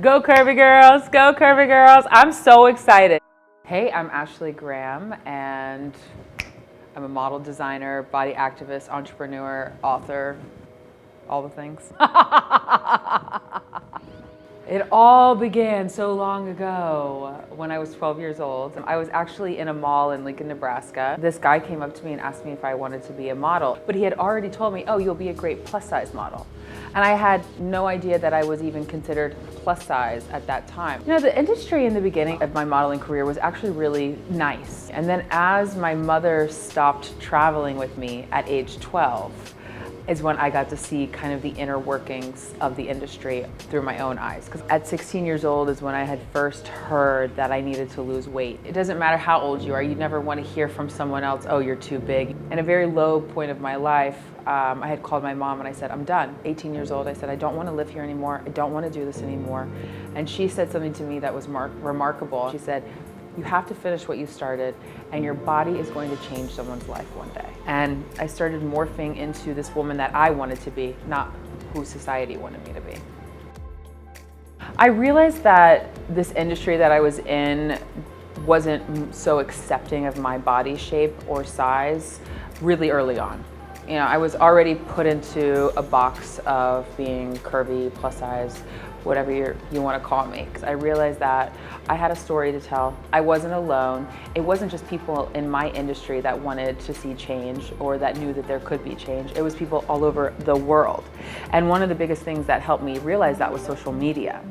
Go Curvy Girls, go Curvy Girls. I'm so excited. Hey, I'm Ashley Graham and I'm a model designer, body activist, entrepreneur, author, all the things. It all began so long ago when I was 12 years old. I was actually in a mall in Lincoln, Nebraska. This guy came up to me and asked me if I wanted to be a model, but he had already told me, oh, you'll be a great plus size model. And I had no idea that I was even considered plus size at that time. You know, the industry in the beginning of my modeling career was actually really nice. And then as my mother stopped traveling with me at age 12, is when I got to see kind of the inner workings of the industry through my own eyes. Because at 16 years old is when I had first heard that I needed to lose weight. It doesn't matter how old you are, you never want to hear from someone else, oh, you're too big. In a very low point of my life, I had called my mom and I said, I'm done. 18 years old, I said, I don't want to live here anymore. I don't want to do this anymore. And she said something to me that was remarkable. She said, you have to finish what you started, and your body is going to change someone's life one day. And I started morphing into this woman that I wanted to be, not who society wanted me to be. I realized that this industry that I was in wasn't so accepting of my body shape or size really early on. You know, I was already put into a box of being curvy, plus size, whatever you want to call me. Because I realized that I had a story to tell. I wasn't alone. It wasn't just people in my industry that wanted to see change or that knew that there could be change. It was people all over the world. And one of the biggest things that helped me realize that was social media.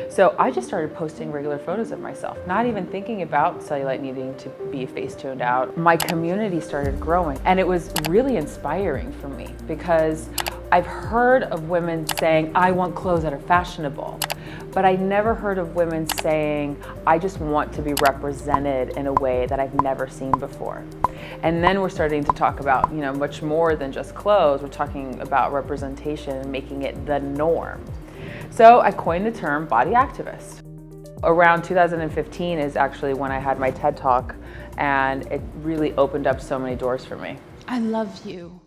So I just started posting regular photos of myself, not even thinking about cellulite needing to be face tuned out. My community started growing, and it was really inspiring for me because I've heard of women saying, I want clothes that are fashionable, but I never heard of women saying, I just want to be represented in a way that I've never seen before. And then we're starting to talk about, you know, much more than just clothes. We're talking about representation and making it the norm. So I coined the term body activist. Around 2015 is actually when I had my TED Talk, and it really opened up so many doors for me. I love you.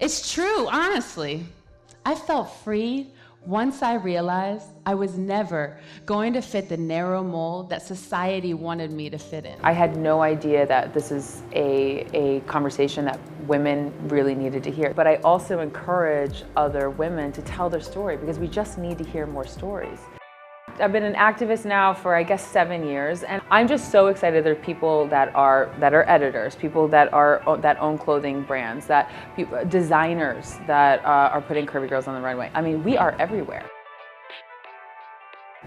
It's true, honestly. I felt free once I realized I was never going to fit the narrow mold that society wanted me to fit in. I had no idea that this is a conversation that women really needed to hear. But I also encourage other women to tell their story because we just need to hear more stories. I've been an activist now for, I guess, 7 years, and I'm just so excited. There are people that are editors, people that own clothing brands, designers that are putting curvy girls on the runway. I mean, we are everywhere.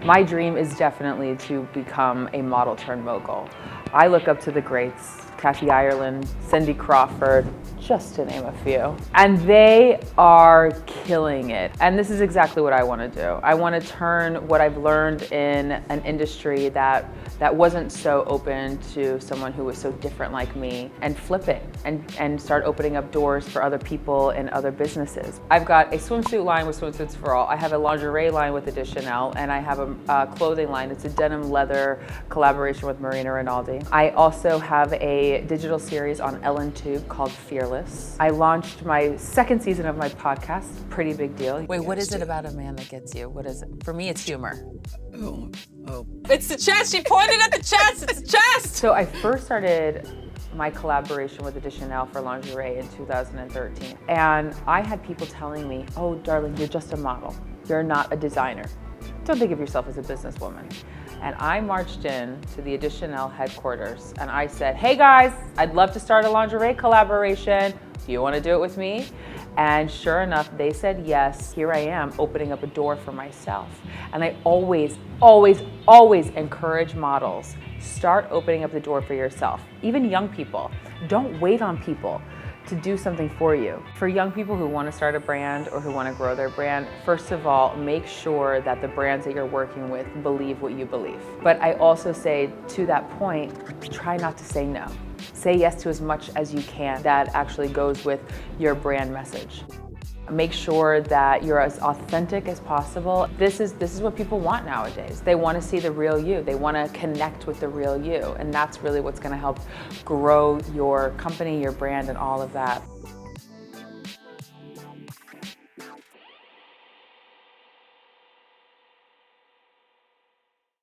My dream is definitely to become a model turned mogul. I look up to the greats, Kathy Ireland, Cindy Crawford, just to name a few. And they are killing it. And this is exactly what I want to do. I want to turn what I've learned in an industry that wasn't so open to someone who was so different like me and flip it and start opening up doors for other people and other businesses. I've got a swimsuit line with Swimsuits for All. I have a lingerie line with Additionelle, and I have a clothing line. It's a denim leather collaboration with Marina Rinaldi. I also have a digital series on Ellen Tube called Fearless. I launched my second season of my podcast, pretty big deal. Wait, what is it about a man that gets you? What is it? For me, it's humor. Oh. It's the chest. She pointed at the chest. It's the chest. So I first started my collaboration with Additionelle for lingerie in 2013. And I had people telling me, oh, darling, you're just a model. You're not a designer. Don't think of yourself as a businesswoman. And I marched in to the Additionelle headquarters and I said, hey guys, I'd love to start a lingerie collaboration. Do you want to do it with me? And sure enough, they said yes. Here I am opening up a door for myself. And I always encourage models, start opening up the door for yourself. Even young people, don't wait on people to do something for you. For young people who want to start a brand or who want to grow their brand, first of all, make sure that the brands that you're working with believe what you believe. But I also say, to that point, try not to say no. Say yes to as much as you can that actually goes with your brand message. Make sure that you're as authentic as possible. This is what people want nowadays. They want to see the real you. They want to connect with the real you. And that's really what's going to help grow your company, your brand, and all of that.